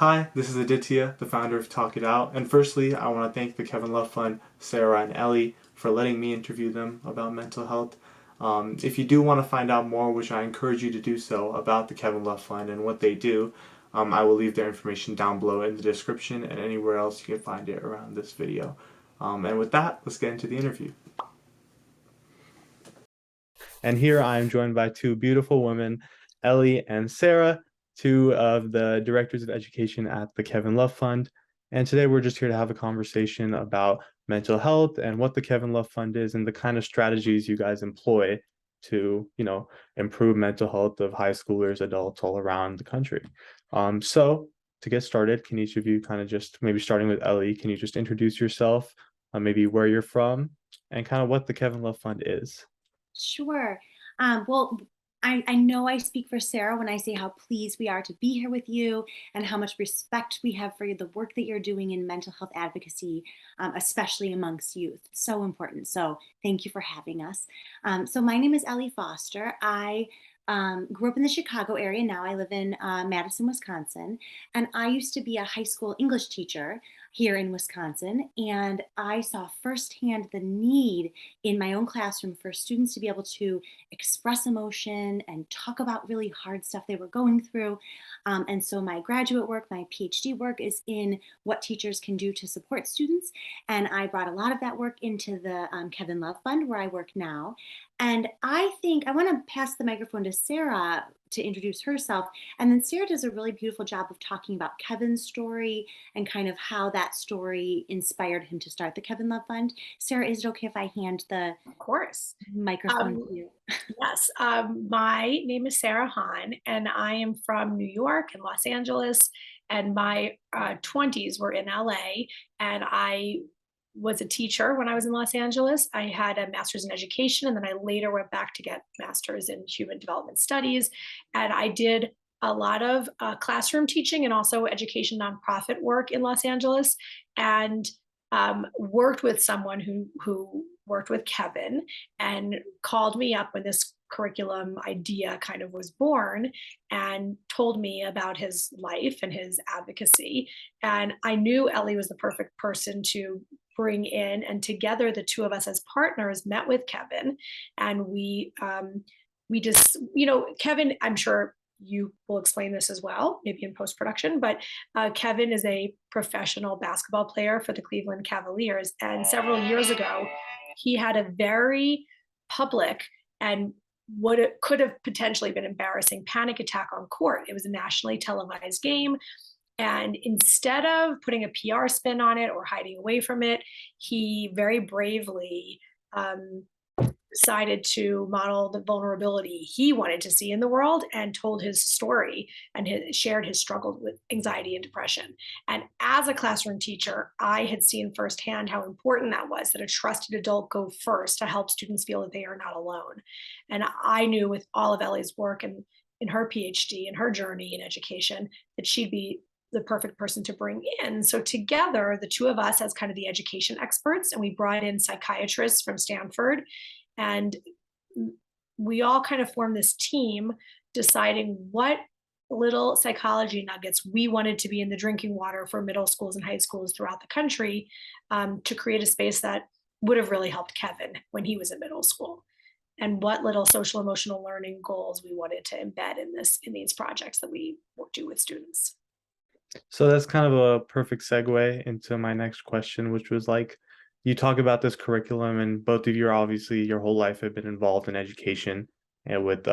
Hi, this is Aditya, the founder of Talk It Out, and firstly, I want to thank the Kevin Love Fund, Sara and Ellie, for letting me interview them about mental health. If you do want to find out more, which I encourage you to do so, about the Kevin Love Fund and what they do, I will leave their information down below in the description and anywhere else you can find it around this video. And with that, let's get into the interview. And here I am joined by two beautiful women, Ellie and Sara, two of the directors of education at the Kevin Love Fund. And today we're just here to have a conversation about mental health and what the Kevin Love Fund is and the kind of strategies you guys employ to, improve mental health of high schoolers, adults all around the country. So to get started, can each of you kind of just maybe starting with Ellie, can you just introduce yourself, maybe where you're from, and kind of what the Kevin Love Fund is? Sure. Well, I know I speak for Sara when I say how pleased we are to be here with you and how much respect we have for the work that you're doing in mental health advocacy, especially amongst youth. So important. So thank you for having us. So my name is Ellie Foster. I grew up in the Chicago area. Now I live in Madison, Wisconsin. And I used to be a high school English teacher here in Wisconsin. And I saw firsthand the need in my own classroom for students to be able to express emotion and talk about really hard stuff they were going through. And so my graduate work, my PhD work is in what teachers can do to support students. And I brought a lot of that work into the Kevin Love Fund where I work now. And I think I want to pass the microphone to Sara to introduce herself. And then Sara does a really beautiful job of talking about Kevin's story and kind of how that story inspired him to start the Kevin Love Fund. Sara, is it okay if I hand the Of course. microphone Um, to you? yes, my name is Sara Hanh, and I am from New York and Los Angeles. And my 20s were in LA, and I was a teacher when I was in Los Angeles. I had a master's in education, and then I later went back to get master's in human development studies. And I did a lot of classroom teaching and also education nonprofit work in Los Angeles, and worked with someone who worked with Kevin and called me up when this curriculum idea kind of was born and told me about his life and his advocacy. And I knew Ellie was the perfect person to bring in. And together, the two of us as partners met with Kevin, and we just, Kevin, I'm sure you will explain this as well, maybe in post production, but Kevin is a professional basketball player for the Cleveland Cavaliers. And several years ago, he had a very public and what it could have potentially been embarrassing panic attack on court. It was a nationally televised game. And instead of putting a PR spin on it or hiding away from it, he very bravely decided to model the vulnerability he wanted to see in the world and told his story and shared his struggle with anxiety and depression. And as a classroom teacher, I had seen firsthand how important that was, that a trusted adult go first to help students feel that they are not alone. And I knew with all of Ellie's work and in her PhD and her journey in education that she'd be the perfect person to bring in. So together, the two of us as kind of the education experts, and we brought in psychiatrists from Stanford, and we all kind of formed this team deciding what little psychology nuggets we wanted to be in the drinking water for middle schools and high schools throughout the country, to create a space that would have really helped Kevin when he was in middle school, and what little social emotional learning goals we wanted to embed in these projects that we do with students. So that's kind of a perfect segue into my next question, which was like, you talk about this curriculum, and both of you are obviously your whole life have been involved in education and with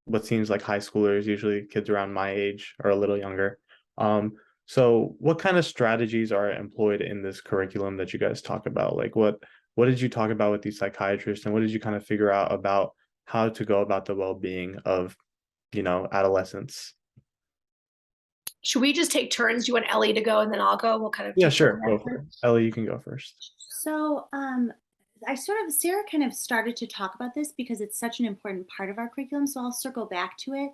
what seems like high schoolers, usually kids around my age or a little younger. Um, so what kind of strategies are employed in this curriculum that you guys talk about? Like what did you talk about with these psychiatrists, and what did you kind of figure out about how to go about the well-being of, adolescents? Should we just take turns? Do you want Ellie to go and then I'll go? We'll kind of Yeah, take sure. turns. Go for it. Ellie, you can go first. So, Sara kind of started to talk about this because it's such an important part of our curriculum. So I'll circle back to it.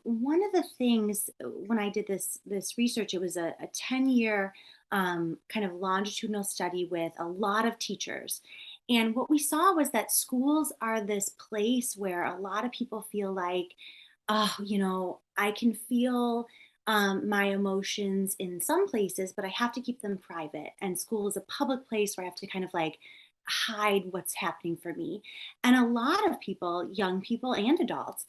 One of the things when I did this research, it was a 10-year kind of longitudinal study with a lot of teachers. And what we saw was that schools are this place where a lot of people feel like, oh, I can feel my emotions in some places, but I have to keep them private. And school is a public place where I have to kind of like hide what's happening for me. And a lot of people, young people and adults,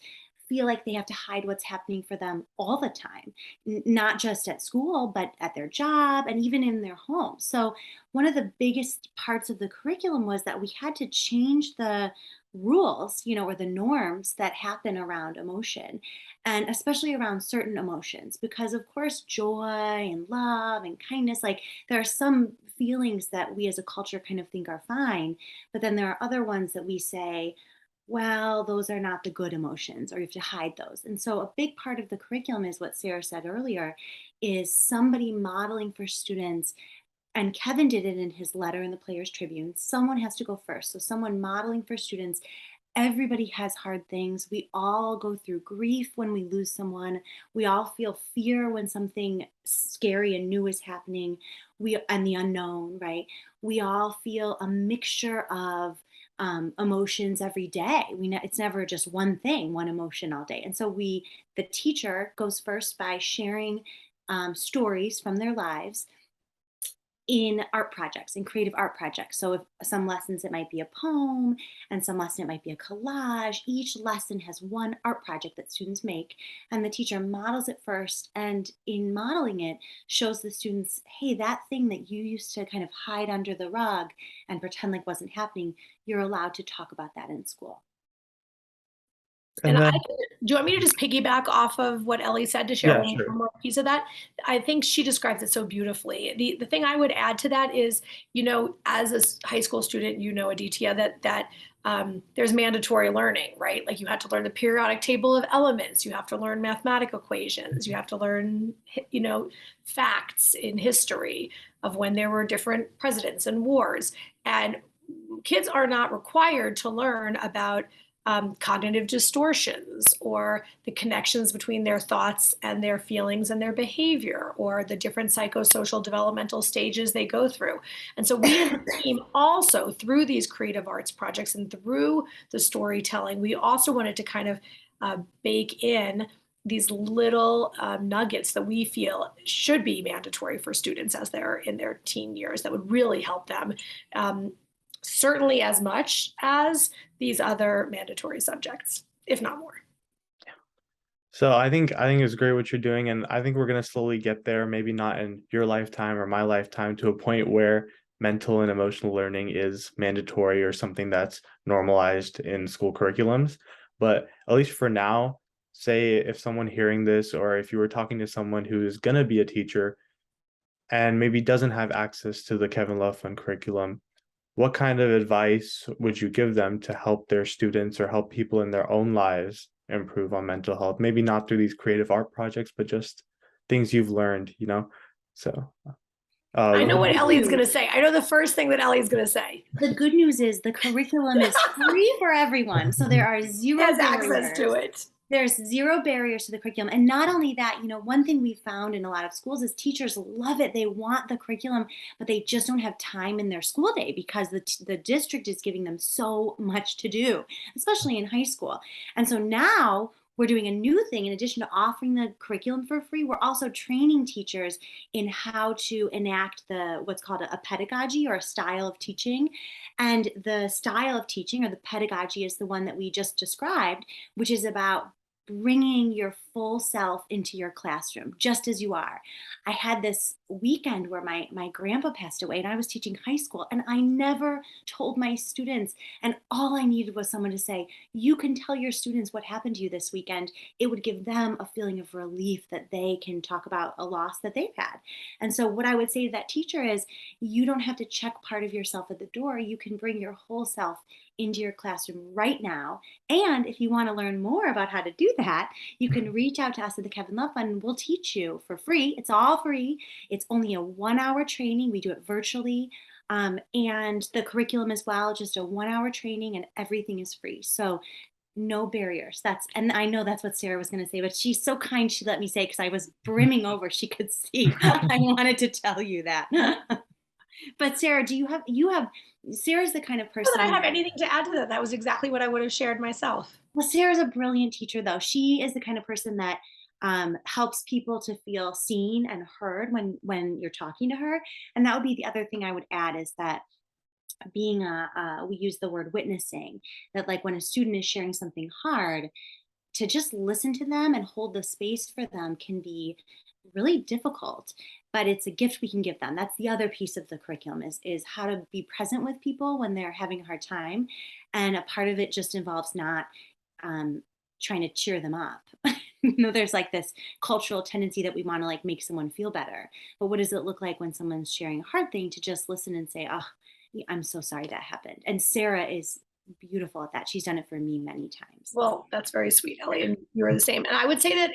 feel like they have to hide what's happening for them all the time, not just at school, but at their job and even in their home. So, one of the biggest parts of the curriculum was that we had to change the rules, or the norms that happen around emotion, and especially around certain emotions, because of course, joy and love and kindness, like there are some feelings that we as a culture kind of think are fine, but then there are other ones that we say, well, those are not the good emotions, or you have to hide those. And so, a big part of the curriculum is what Sarah said earlier, is somebody modeling for students. And Kevin did it in his letter in the Players Tribune. Someone has to go first. So, someone modeling for students. Everybody has hard things. We all go through grief when we lose someone. We all feel fear when something scary and new is happening. And the unknown, right? We all feel a mixture of emotions every day. It's never just one thing, one emotion all day. And so the teacher goes first by sharing stories from their lives in art projects, in creative art projects. So if some lessons it might be a poem, and some lesson it might be a collage. Each lesson has one art project that students make, and the teacher models it first, and in modeling it shows the students, hey, that thing that you used to kind of hide under the rug and pretend like wasn't happening, you're allowed to talk about that in school. And And then, do you want me to just piggyback off of what Ellie said to share yeah, one sure. more piece of that? I think she describes it so beautifully. The thing I would add to that is, as a high school student, Aditya, that there's mandatory learning, right? Like you have to learn the periodic table of elements, you have to learn mathematical equations, you have to learn, facts in history of when there were different presidents and wars. And kids are not required to learn about cognitive distortions, or the connections between their thoughts and their feelings and their behavior, or the different psychosocial developmental stages they go through. And so we as a team also, through these creative arts projects and through the storytelling, we also wanted to kind of bake in these little nuggets that we feel should be mandatory for students as they're in their teen years, that would really help them, certainly as much as these other mandatory subjects, if not more. So I think it's great what you're doing, and I think we're gonna slowly get there, maybe not in your lifetime or my lifetime, to a point where mental and emotional learning is mandatory or something that's normalized in school curriculums. But at least for now, say if someone hearing this, or if you were talking to someone who is gonna be a teacher and maybe doesn't have access to the Kevin Love Fund curriculum, what kind of advice would you give them to help their students or help people in their own lives improve on mental health? Maybe not through these creative art projects, but just things you've learned. So, I know what what would Ellie's going to say. I know the first thing that Ellie's going to say. The good news is the curriculum is free for everyone. So there are He zero has access to barriers. it. There's zero barriers to the curriculum. And not only that, one thing we found in a lot of schools is teachers love it. They want the curriculum, but they just don't have time in their school day because the district is giving them so much to do, especially in high school. And so now we're doing a new thing. In addition to offering the curriculum for free, we're also training teachers in how to enact what's called a pedagogy, or a style of teaching. And the style of teaching, or the pedagogy, is the one that we just described, which is about bringing your full self into your classroom just as you are. I had this weekend where my grandpa passed away, and I was teaching high school, and I never told my students, and all I needed was someone to say, you can tell your students what happened to you this weekend. It would give them a feeling of relief that they can talk about a loss that they've had. And so what I would say to that teacher is, you don't have to check part of yourself at the door. You can bring your whole self into your classroom right now. And if you want to learn more about how to do that, you can reach out to us at the Kevin Love Fund, and we'll teach you for free. It's all free. It's only a 1-hour training. We do it virtually. And the curriculum as well, just a 1-hour training, and everything is free. So no barriers. And I know that's what Sarah was going to say, but she's so kind. She let me say, because I was brimming over. She could see. I wanted to tell you that. But Sarah, Sarah's the kind of person. Not that I have anything to add to that. That was exactly what I would have shared myself. Well, Sarah's a brilliant teacher, though. She is the kind of person that helps people to feel seen and heard when you're talking to her. And that would be the other thing I would add, is that being we use the word witnessing, that like when a student is sharing something hard, to just listen to them and hold the space for them can be really difficult, but it's a gift we can give them. That's the other piece of the curriculum, is how to be present with people when they're having a hard time. And a part of it just involves not um, trying to cheer them up. There's like this cultural tendency that we want to like make someone feel better, but what does it look like when someone's sharing a hard thing, to just listen and say, oh, I'm so sorry that happened. And Sarah is beautiful at that. She's done it for me many times. Well, that's very sweet, Ellie, and you're the same. And I would say that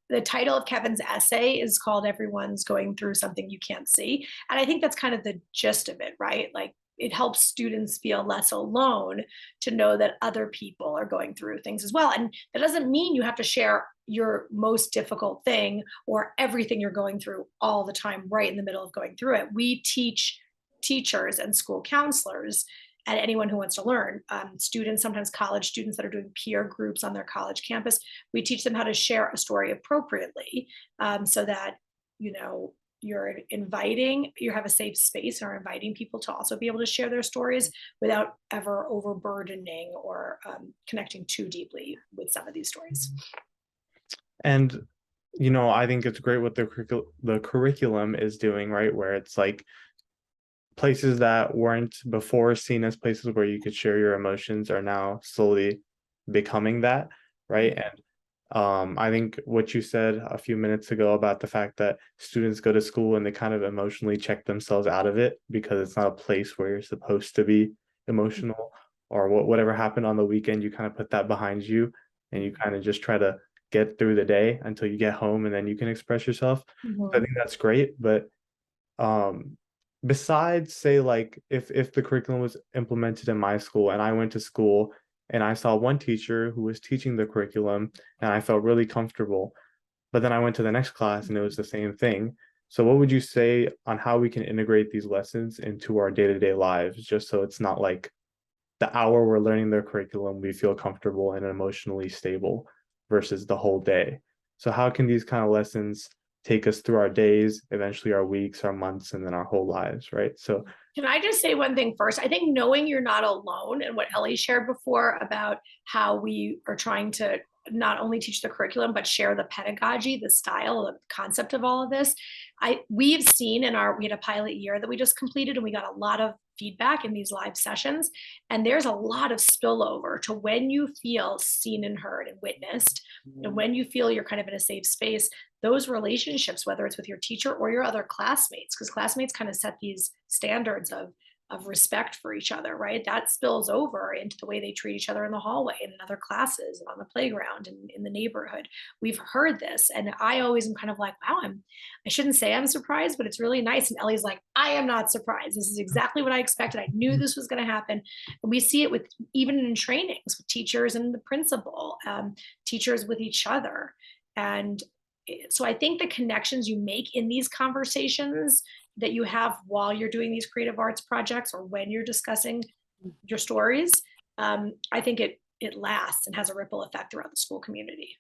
the title of Kevin's essay is called Everyone's Going Through Something You Can't See. And I think that's kind of the gist of it, right? Like it helps students feel less alone to know that other people are going through things as well. And that doesn't mean you have to share your most difficult thing or everything you're going through all the time, right in the middle of going through it. We teach teachers and school counselors and anyone who wants to learn, students, sometimes college students that are doing peer groups on their college campus, we teach them how to share a story appropriately, so that, you know, you have a safe space, or inviting people to also be able to share their stories without ever overburdening or connecting too deeply with some of these stories. And I think it's great what the curriculum is doing, right? Where it's like places that weren't before seen as places where you could share your emotions are now slowly becoming that, right? And I think what you said a few minutes ago about the fact that students go to school and they kind of emotionally check themselves out of it because it's not a place where you're supposed to be emotional, or whatever happened on the weekend, you kind of put that behind you and you kind of just try to get through the day until you get home and then you can express yourself. So I think that's great, but um besides, say, like if the curriculum was implemented in my school and I went to school and I saw one teacher who was teaching the curriculum and I felt really comfortable, but then I went to the next class and it was the same thing. So what would you say on how we can integrate these lessons into our day-to-day lives, just so it's not like the hour we're learning their curriculum we feel comfortable and emotionally stable versus the whole day? So how can these kind of lessons take us through our days, eventually our weeks, our months, and then our whole lives, right? So can I just say one thing first? I think knowing you're not alone, and what Ellie shared before about how we are trying to not only teach the curriculum, but share the pedagogy, the style, the concept of all of this. We've seen we had a pilot year that we just completed, and we got a lot of feedback in these live sessions. And there's a lot of spillover to when you feel seen and heard and witnessed, and when you feel you're kind of in a safe space, those relationships, whether it's with your teacher or your other classmates, because classmates kind of set these standards of respect for each other, right? That spills over into the way they treat each other in the hallway and in other classes and on the playground and in the neighborhood. We've heard this, and I always am kind of like, wow, I shouldn't say I'm surprised, but it's really nice. And Ellie's like, I am not surprised. This is exactly what I expected. I knew this was going to happen. And we see it with even in trainings with teachers and the principal, teachers with each other. And so I think the connections you make in these conversations that you have while you're doing these creative arts projects or when you're discussing your stories, I think it lasts and has a ripple effect throughout the school community.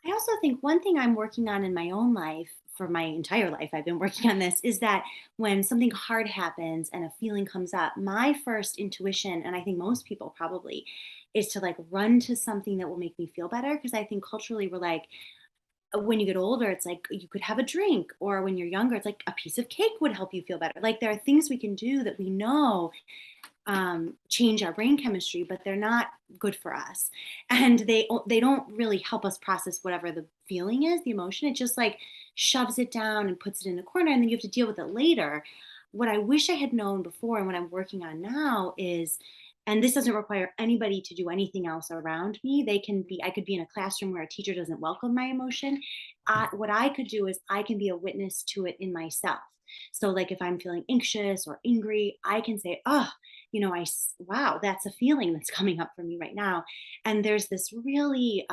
I also think one thing I'm working on in my own life, for my entire life, I've been working on this, is that when something hard happens and a feeling comes up, my first intuition, and I think most people probably, is to like run to something that will make me feel better. Because I think culturally we're like, when you get older, it's like you could have a drink, or when you're younger, it's like a piece of cake would help you feel better. Like there are things we can do that we know change our brain chemistry, but they're not good for us, and they don't really help us process whatever the feeling is, the emotion. It just like shoves it down and puts it in a corner, and then you have to deal with it later. What I wish I had known before, and what I'm working on now is, and this doesn't require anybody to do anything else around me. I could be in a classroom where a teacher doesn't welcome my emotion. What I could do is I can be a witness to it in myself. So like if I'm feeling anxious or angry, I can say, oh, wow, that's a feeling that's coming up for me right now. And there's this really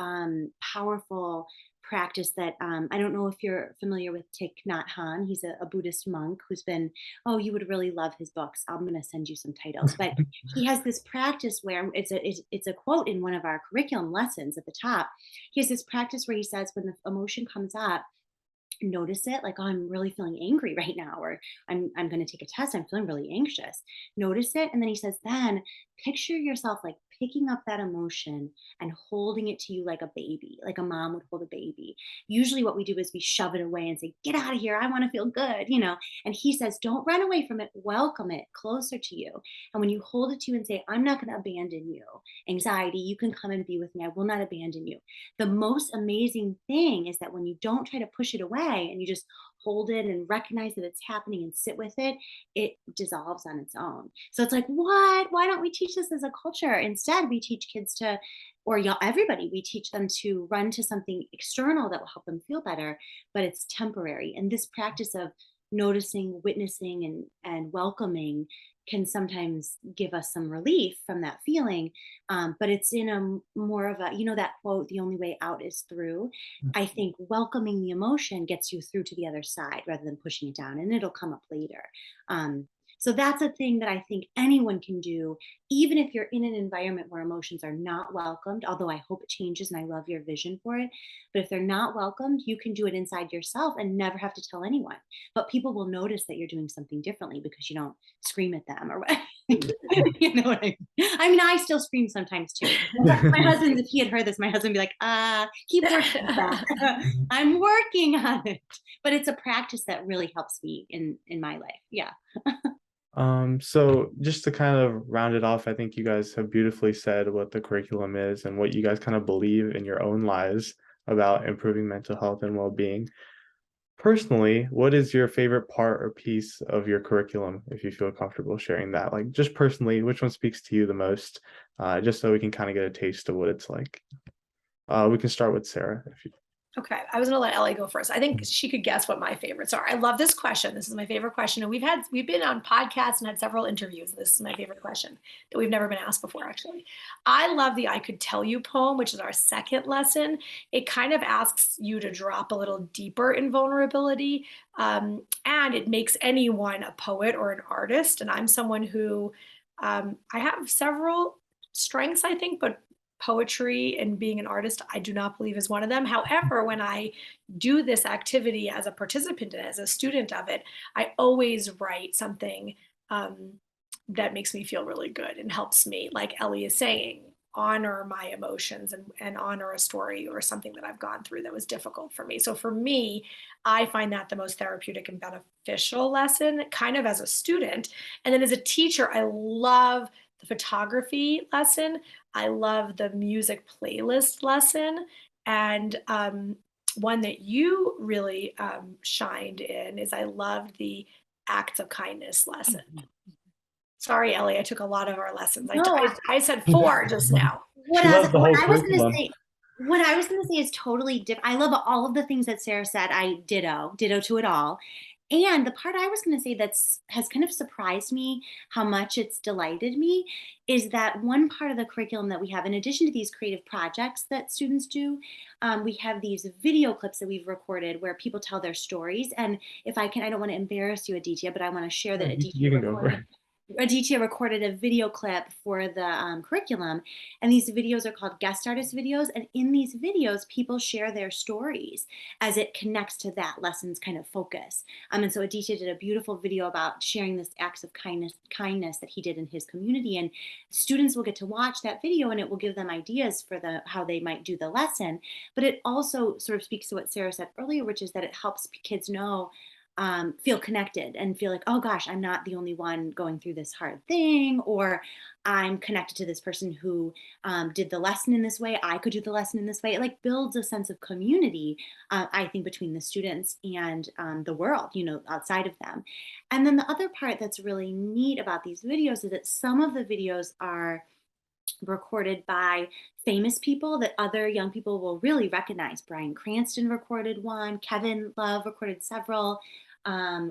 powerful practice that I don't know if you're familiar with Thich Nhat Hanh. He's a Buddhist monk who's been, oh, you would really love his books. I'm going to send you some titles. But he has this practice where it's a quote in one of our curriculum lessons at the top. He has this practice where he says, when the emotion comes up, notice it, like, oh, I'm really feeling angry right now, or I'm going to take a test, I'm feeling really anxious. Notice it. And then he says, then picture yourself like picking up that emotion and holding it to you like a baby, like a mom would hold a baby. Usually what we do is we shove it away and say, get out of here, I want to feel good, and he says, don't run away from it, welcome it closer to you. And when you hold it to you and say, I'm not going to abandon you, anxiety, you can come and be with me, I will not abandon you. The most amazing thing is that when you don't try to push it away and you just hold it and recognize that it's happening and sit with it, it dissolves on its own. So it's like, what? Why don't we teach this as a culture? Instead, we teach kids to, or y'all, everybody, we teach them to run to something external that will help them feel better, but it's temporary. And this practice of noticing, witnessing, and welcoming can sometimes give us some relief from that feeling. But it's in a more of a, that quote, the only way out is through. I think welcoming the emotion gets you through to the other side rather than pushing it down, and it'll come up later. So that's a thing that I think anyone can do, even if you're in an environment where emotions are not welcomed, although I hope it changes and I love your vision for it. But if they're not welcomed, you can do it inside yourself and never have to tell anyone. But people will notice that you're doing something differently because you don't scream at them or whatever. You know what I mean? I mean, I still scream sometimes too. My husband, if he had heard this, my husband would be like, keep working on that. I'm working on it. But it's a practice that really helps me in my life. Yeah. So just to kind of round it off, I think you guys have beautifully said what the curriculum is and what you guys kind of believe in your own lives about improving mental health and well-being. Personally, what is your favorite part or piece of your curriculum, if you feel comfortable sharing that? Like, just personally, which one speaks to you the most? Just so we can kind of get a taste of what it's like. We can start with Sara, if you. Okay, I was gonna let Ellie go first. I think she could guess what my favorites are. I love this question. This is my favorite question. And we've been on podcasts and had several interviews. This is my favorite question that we've never been asked before, actually. I love the I Could Tell You poem, which is our second lesson. It kind of asks you to drop a little deeper in vulnerability. And it makes anyone a poet or an artist. And I'm someone who I have several strengths, I think, but poetry and being an artist, I do not believe is one of them. However, when I do this activity as a participant and as a student of it, I always write something that makes me feel really good and helps me, like Ellie is saying, honor my emotions and honor a story or something that I've gone through that was difficult for me. So for me, I find that the most therapeutic and beneficial lesson, kind of as a student. And then as a teacher, I love the photography lesson. I love the music playlist lesson. And one that you really shined in is I loved the acts of kindness lesson. Sorry, Ellie, I took a lot of our lessons. I said 4 just now. What I was going to say is totally different. I love all of the things that Sara said. I ditto to it all. And the part I was going to say has kind of surprised me how much it's delighted me is that one part of the curriculum that we have, in addition to these creative projects that students do, we have these video clips that we've recorded where people tell their stories. And if I can, I don't want to embarrass you, Aditya, but I want to share that Aditya recorded a video clip for the curriculum, and these videos are called guest artist videos. And in these videos, people share their stories as it connects to that lesson's kind of focus. And so Aditya did a beautiful video about sharing this acts of kindness that he did in his community. And students will get to watch that video, and it will give them ideas for how they might do the lesson. But it also sort of speaks to what Sara said earlier, which is that it helps kids feel connected and feel like, oh gosh, I'm not the only one going through this hard thing, or I'm connected to this person who did the lesson in this way. I could do the lesson in this way. It like builds a sense of community, I think, between the students and the world, outside of them. And then the other part that's really neat about these videos is that some of the videos are recorded by famous people that other young people will really recognize. Bryan Cranston recorded one, Kevin Love recorded several,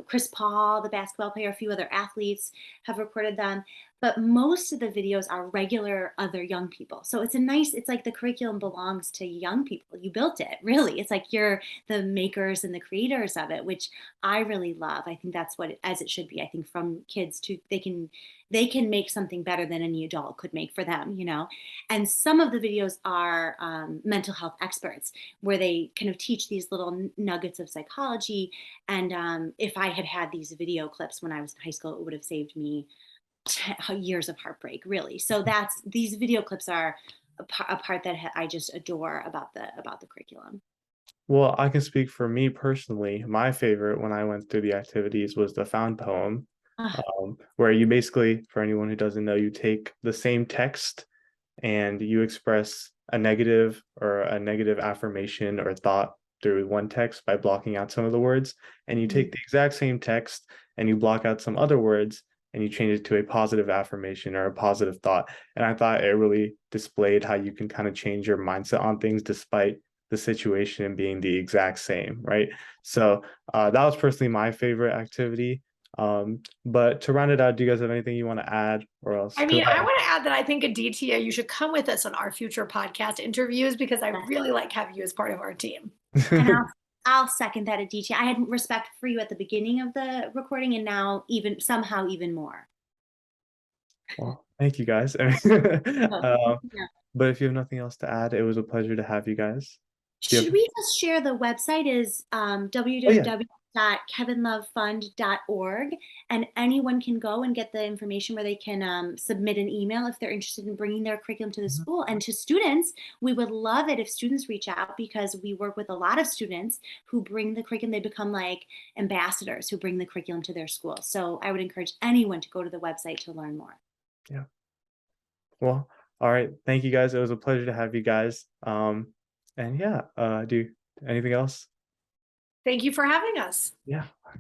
Chris Paul, the basketball player, a few other athletes have recorded them. but most of the videos are regular other young people. So it's like the curriculum belongs to young people. You built it, really. It's like you're the makers and the creators of it, which I really love. I think that's as it should be. I think from kids to they can make something better than any adult could make for them, you know. And some of the videos are mental health experts, where they kind of teach these little nuggets of psychology. And if I had had these video clips when I was in high school, it would have saved me years of heartbreak, really. So these video clips are a part that I just adore about the curriculum. Well, I can speak for me personally. My favorite when I went through the activities was the found poem, Ah, where you basically, for anyone who doesn't know, you take the same text and you express a negative or a negative affirmation or thought through one text by blocking out some of the words. And you take the exact same text and you block out some other words and you change it to a positive affirmation or a positive thought. And I thought it really displayed how you can kind of change your mindset on things despite the situation being the exact same, right? So that was personally my favorite activity. But to round it out, do you guys have anything you want to add or else? I mean, I want to add that I think, Aditya, you should come with us on our future podcast interviews because I really like having you as part of our team. and I'll second that, Aditya. I had respect for you at the beginning of the recording, and now even more. Well, thank you guys. Yeah. But if you have nothing else to add, it was a pleasure to have you guys. Should we just share the website is Oh yeah. www.kevinlovefund.org, and anyone can go and get the information where they can submit an email if they're interested in bringing their curriculum to the school. And to students, we would love it if students reach out, because we work with a lot of students who bring the curriculum. They become like ambassadors who bring the curriculum to their school. So I would encourage anyone to go to the website to learn more. Yeah. Well, all right. Thank you guys. It was a pleasure to have you guys. And yeah, do anything else? Thank you for having us. Yeah.